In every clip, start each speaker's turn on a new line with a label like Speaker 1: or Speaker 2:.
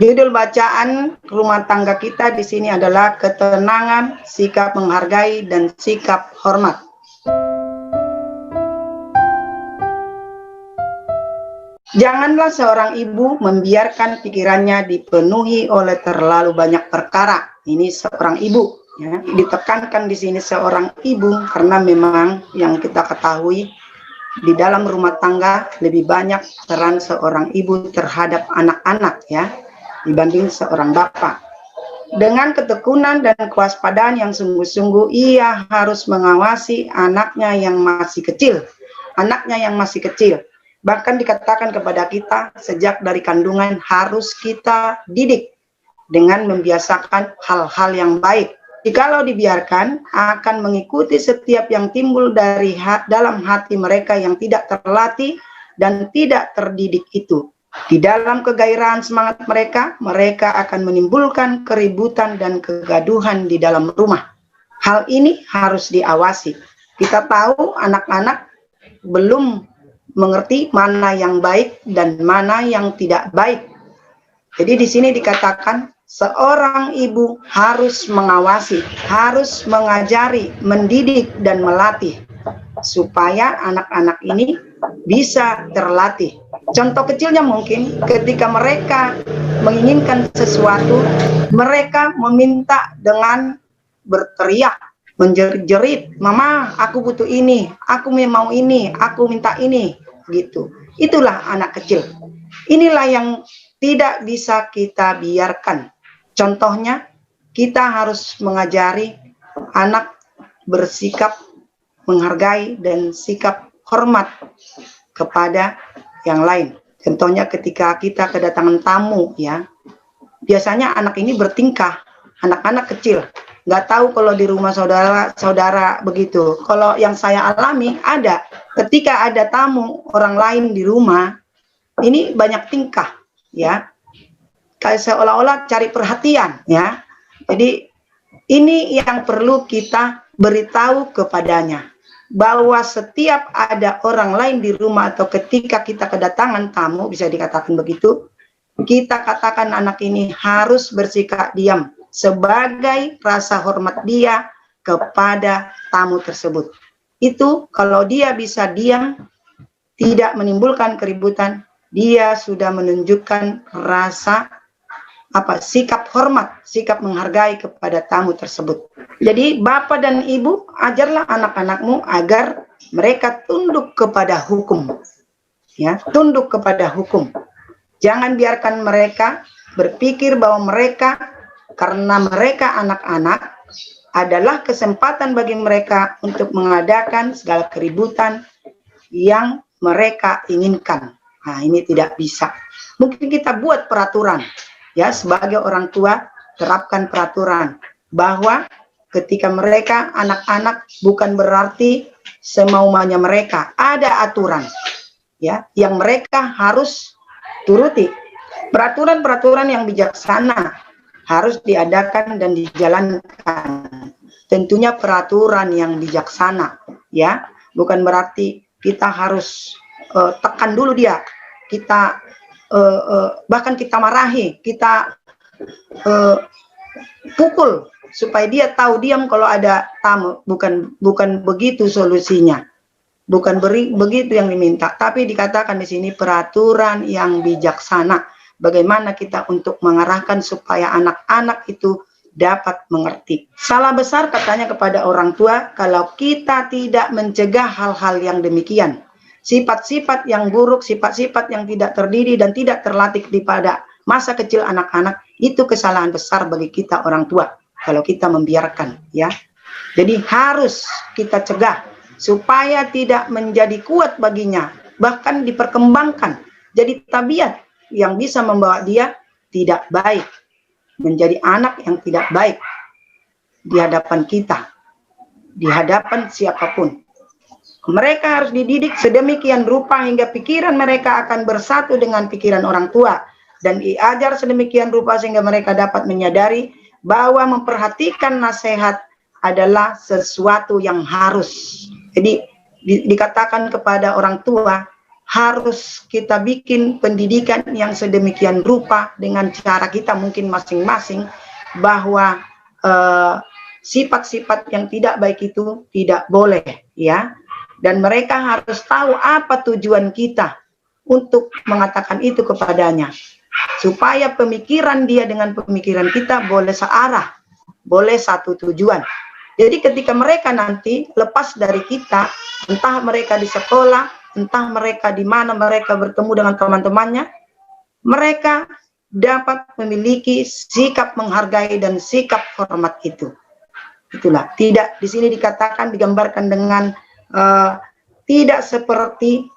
Speaker 1: Judul bacaan rumah tangga kita di sini adalah ketenangan, sikap menghargai, dan sikap hormat. Janganlah seorang ibu membiarkan pikirannya dipenuhi oleh terlalu banyak perkara. Ini seorang ibu, ya. Ditekankan di sini seorang ibu karena memang yang kita ketahui di dalam rumah tangga lebih banyak peran seorang ibu terhadap anak-anak, ya, dibanding seorang bapak. Dengan ketekunan dan kewaspadaan yang sungguh-sungguh, ia harus mengawasi anaknya yang masih kecil. Bahkan dikatakan kepada kita sejak dari kandungan harus kita didik dengan membiasakan hal-hal yang baik. Jikalau dibiarkan, akan mengikuti setiap yang timbul dari dalam hati mereka yang tidak terlatih dan tidak terdidik itu. Di dalam kegairahan semangat mereka, mereka akan menimbulkan keributan dan kegaduhan di dalam rumah. Hal ini harus diawasi. Kita tahu anak-anak belum mengerti mana yang baik dan mana yang tidak baik. Jadi di sini dikatakan seorang ibu harus mengawasi, harus mengajari, mendidik dan melatih supaya anak-anak ini bisa terlatih. Contoh kecilnya mungkin ketika mereka menginginkan sesuatu, mereka meminta dengan berteriak, menjerit-jerit, "Mama, aku butuh ini, aku mau ini, aku minta ini." Gitu. Itulah anak kecil. Inilah yang tidak bisa kita biarkan. Contohnya, kita harus mengajari anak bersikap menghargai dan sikap hormat kepada yang lain. Contohnya ketika kita kedatangan tamu, ya, biasanya anak ini bertingkah, anak-anak kecil. Nggak tahu kalau di rumah saudara-saudara begitu. Kalau yang saya alami ada, ketika ada tamu orang lain di rumah, ini banyak tingkah, ya, kayak seolah-olah cari perhatian, ya. Jadi ini yang perlu kita beritahu kepadanya, bahwa setiap ada orang lain di rumah atau ketika kita kedatangan tamu, bisa dikatakan begitu, kita katakan anak ini harus bersikap diam sebagai rasa hormat dia kepada tamu tersebut. Itu kalau dia bisa diam, tidak menimbulkan keributan, dia sudah menunjukkan rasa sikap hormat, sikap menghargai kepada tamu tersebut. Jadi bapak dan ibu, ajarlah anak-anakmu agar mereka tunduk kepada hukum, ya, tunduk kepada hukum. Jangan biarkan mereka berpikir bahwa mereka, karena mereka anak-anak, adalah kesempatan bagi mereka untuk mengadakan segala keributan yang mereka inginkan. Nah, ini tidak bisa. Mungkin kita buat peraturan, ya, sebagai orang tua, terapkan peraturan bahwa ketika mereka anak-anak bukan berarti semau-maunya mereka, ada aturan, ya, yang mereka harus turuti. Peraturan-peraturan yang bijaksana harus diadakan dan dijalankan. Tentunya peraturan yang bijaksana, ya, bukan berarti kita harus tekan dulu dia, kita bahkan kita marahi, kita pukul supaya dia tahu diam kalau ada tamu. Bukan begitu solusinya, bukan begitu yang diminta, tapi dikatakan di sini peraturan yang bijaksana. Bagaimana kita untuk mengarahkan supaya anak-anak itu dapat mengerti. Salah besar katanya kepada orang tua kalau kita tidak mencegah hal-hal yang demikian. Sifat-sifat yang buruk, sifat-sifat yang tidak terdidik dan tidak terlatih pada masa kecil anak-anak, itu kesalahan besar bagi kita orang tua kalau kita membiarkan, ya. Jadi harus kita cegah supaya tidak menjadi kuat baginya, bahkan diperkembangkan jadi tabiat yang bisa membawa dia tidak baik, menjadi anak yang tidak baik di hadapan kita, di hadapan siapapun. Mereka harus dididik sedemikian rupa hingga pikiran mereka akan bersatu dengan pikiran orang tua, dan diajar sedemikian rupa sehingga mereka dapat menyadari bahwa memperhatikan nasihat adalah sesuatu yang harus. Jadi dikatakan kepada orang tua harus kita bikin pendidikan yang sedemikian rupa dengan cara kita mungkin masing-masing, bahwa sifat-sifat yang tidak baik itu tidak boleh, ya. Dan mereka harus tahu apa tujuan kita untuk mengatakan itu kepadanya, supaya pemikiran dia dengan pemikiran kita boleh searah, boleh satu tujuan. Jadi ketika mereka nanti lepas dari kita, entah mereka di sekolah, entah mereka di mana mereka bertemu dengan teman-temannya, mereka dapat memiliki sikap menghargai dan sikap hormat itu. Itulah, tidak di sini dikatakan, digambarkan dengan tidak seperti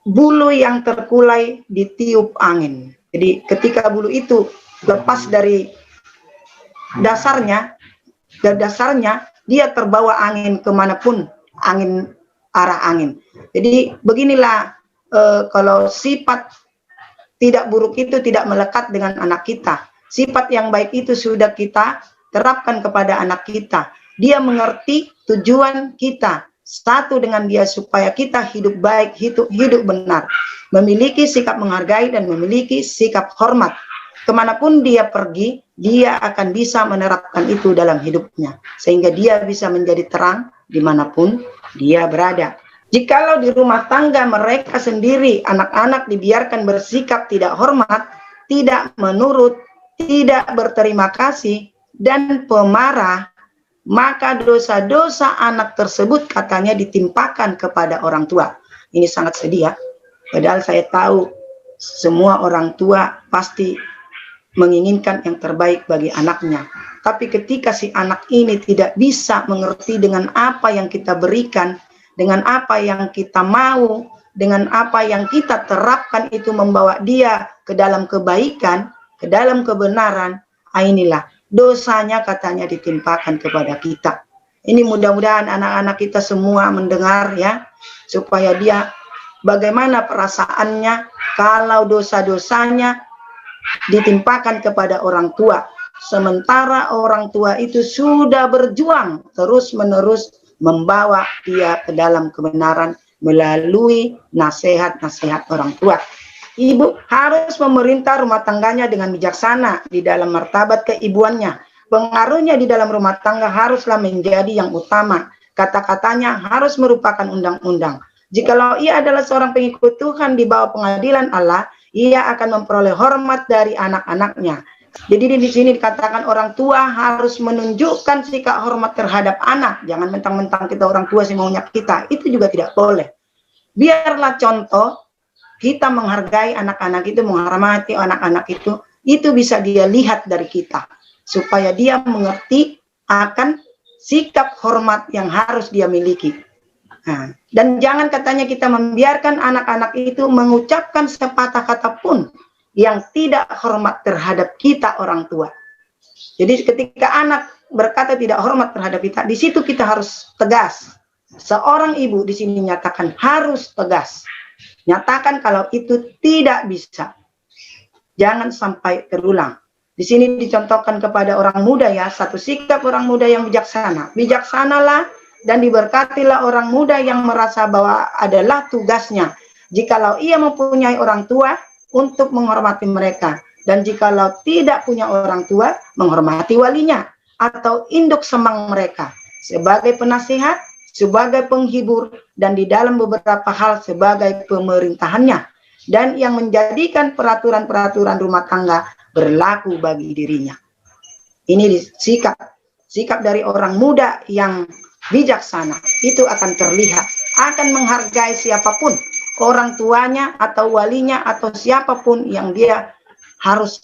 Speaker 1: bulu yang terkulai ditiup angin. Jadi ketika bulu itu lepas dari dasarnya, dia terbawa angin kemanapun arah angin. Jadi beginilah, kalau sifat tidak buruk itu tidak melekat dengan anak kita. Sifat yang baik itu sudah kita terapkan kepada anak kita. Dia mengerti tujuan kita satu dengan dia, supaya kita hidup baik, hidup benar, memiliki sikap menghargai dan memiliki sikap hormat. Kemanapun dia pergi, dia akan bisa menerapkan itu dalam hidupnya, sehingga dia bisa menjadi terang dimanapun dia berada. Jikalau di rumah tangga mereka sendiri, anak-anak dibiarkan bersikap tidak hormat, tidak menurut, tidak berterima kasih, dan pemarah, maka dosa-dosa anak tersebut katanya ditimpakan kepada orang tua. Ini sangat sedih, ya. Padahal saya tahu semua orang tua pasti menginginkan yang terbaik bagi anaknya. Tapi ketika si anak ini tidak bisa mengerti dengan apa yang kita berikan, dengan apa yang kita mau, dengan apa yang kita terapkan itu membawa dia ke dalam kebaikan, ke dalam kebenaran, inilah dosanya katanya ditimpakan kepada kita. Ini mudah-mudahan anak-anak kita semua mendengar, ya, supaya dia bagaimana perasaannya kalau dosa-dosanya ditimpakan kepada orang tua, sementara orang tua itu sudah berjuang terus-menerus membawa dia ke dalam kebenaran melalui nasihat-nasihat orang tua. Ibu harus memerintah rumah tangganya dengan bijaksana di dalam martabat keibuannya. Pengaruhnya di dalam rumah tangga haruslah menjadi yang utama. Kata-katanya harus merupakan undang-undang. Jikalau ia adalah seorang pengikut Tuhan di bawah pengadilan Allah, ia akan memperoleh hormat dari anak-anaknya. Jadi di sini dikatakan orang tua harus menunjukkan sikap hormat terhadap anak. Jangan mentang-mentang kita orang tua sih maunya kita. Itu juga tidak boleh. Biarlah contoh kita menghargai anak-anak itu, menghormati anak-anak itu bisa dia lihat dari kita, supaya dia mengerti akan sikap hormat yang harus dia miliki. Nah, dan jangan katanya kita membiarkan anak-anak itu mengucapkan sepatah kata pun yang tidak hormat terhadap kita orang tua. Jadi ketika anak berkata tidak hormat terhadap kita, di situ kita harus tegas. Seorang ibu di sini nyatakan harus tegas. Nyatakan kalau itu tidak bisa. Jangan sampai terulang. Di sini dicontohkan kepada orang muda, ya, satu sikap orang muda yang bijaksana. Bijaksanalah dan diberkatilah orang muda yang merasa bahwa adalah tugasnya, jikalau ia mempunyai orang tua, untuk menghormati mereka. Dan jikalau tidak punya orang tua, menghormati walinya atau induk semang mereka sebagai penasihat, sebagai penghibur, dan di dalam beberapa hal sebagai pemerintahannya, dan yang menjadikan peraturan-peraturan rumah tangga berlaku bagi dirinya. Ini sikap dari orang muda yang bijaksana, itu akan terlihat, akan menghargai siapapun, orang tuanya atau walinya atau siapapun yang dia harus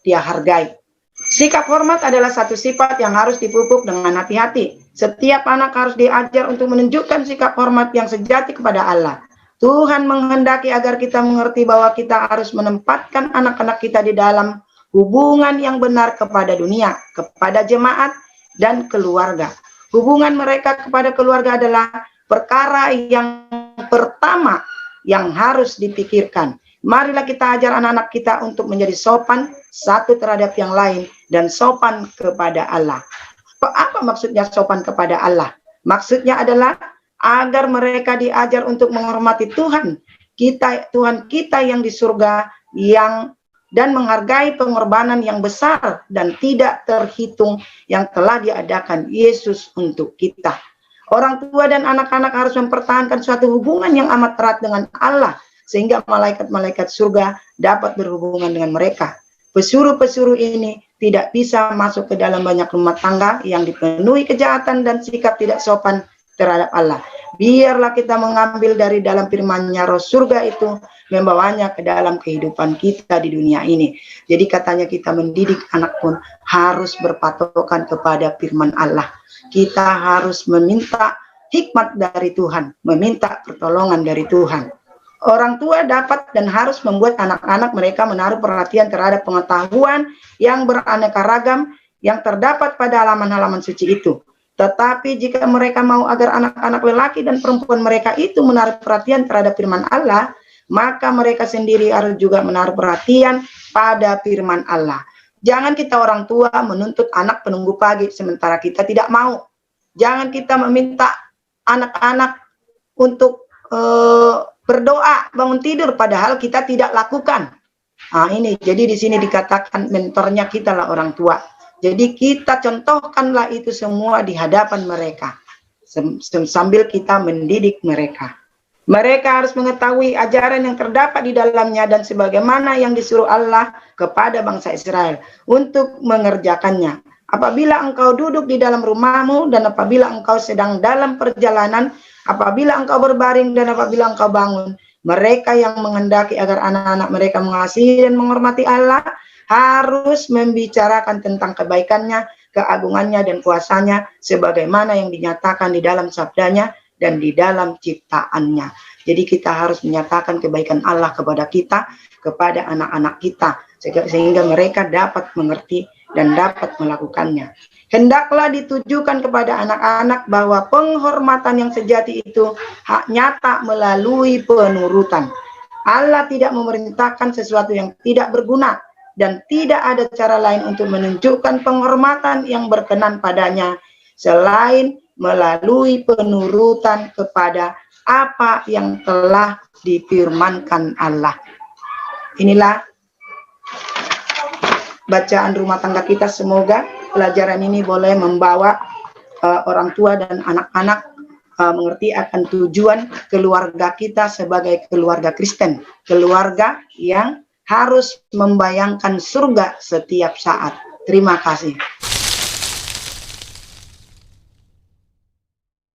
Speaker 1: dia hargai. Sikap hormat adalah satu sifat yang harus dipupuk dengan hati-hati. Setiap anak harus diajar untuk menunjukkan sikap hormat yang sejati kepada Allah. Tuhan menghendaki agar kita mengerti bahwa kita harus menempatkan anak-anak kita di dalam hubungan yang benar kepada dunia, kepada jemaat, dan keluarga. Hubungan mereka kepada keluarga adalah perkara yang pertama yang harus dipikirkan. Marilah kita ajar anak-anak kita untuk menjadi sopan satu terhadap yang lain dan sopan kepada Allah. Apa maksudnya sopan kepada Allah? Maksudnya adalah agar mereka diajar untuk menghormati Tuhan kita yang di surga, dan menghargai pengorbanan yang besar dan tidak terhitung yang telah diadakan Yesus untuk kita. Orang tua dan anak-anak harus mempertahankan suatu hubungan yang amat erat dengan Allah, sehingga malaikat-malaikat surga dapat berhubungan dengan mereka. Pesuruh-pesuruh ini tidak bisa masuk ke dalam banyak rumah tangga yang dipenuhi kejahatan dan sikap tidak sopan terhadap Allah. Biarlah kita mengambil dari dalam firman-Nya, roh surga itu membawanya ke dalam kehidupan kita di dunia ini. Jadi katanya kita mendidik anak pun harus berpatokan kepada firman Allah. Kita harus meminta hikmat dari Tuhan, meminta pertolongan dari Tuhan. Orang tua dapat dan harus membuat anak-anak mereka menaruh perhatian terhadap pengetahuan yang beraneka ragam yang terdapat pada halaman-halaman suci itu. Tetapi jika mereka mau agar anak-anak lelaki dan perempuan mereka itu menaruh perhatian terhadap firman Allah, maka mereka sendiri harus juga menaruh perhatian pada firman Allah. Jangan kita orang tua menuntut anak penunggu pagi sementara kita tidak mau. Jangan kita meminta anak-anak untuk berdoa bangun tidur padahal kita tidak lakukan. Nah, ini jadi di sini dikatakan mentornya kita lah orang tua. Jadi kita contohkanlah itu semua di hadapan mereka sambil kita mendidik mereka. Mereka harus mengetahui ajaran yang terdapat di dalamnya dan sebagaimana yang disuruh Allah kepada bangsa Israel untuk mengerjakannya. Apabila engkau duduk di dalam rumahmu dan apabila engkau sedang dalam perjalanan, apabila engkau berbaring dan apabila engkau bangun, mereka yang menghendaki agar anak-anak mereka mengasihi dan menghormati Allah harus membicarakan tentang kebaikannya, keagungannya dan kuasanya sebagaimana yang dinyatakan di dalam sabdanya dan di dalam ciptaannya. Jadi kita harus menyatakan kebaikan Allah kepada kita, kepada anak-anak kita, sehingga mereka dapat mengerti dan dapat melakukannya. Hendaklah ditujukan kepada anak-anak bahwa penghormatan yang sejati itu hak nyata melalui penurutan. Allah tidak memerintahkan sesuatu yang tidak berguna dan tidak ada cara lain untuk menunjukkan penghormatan yang berkenan padanya selain melalui penurutan kepada apa yang telah difirmankan Allah. Inilah bacaan rumah tangga kita. Semoga pelajaran ini boleh membawa orang tua dan anak-anak mengerti akan tujuan keluarga kita sebagai keluarga Kristen, keluarga yang harus membayangkan surga setiap saat. Terima kasih.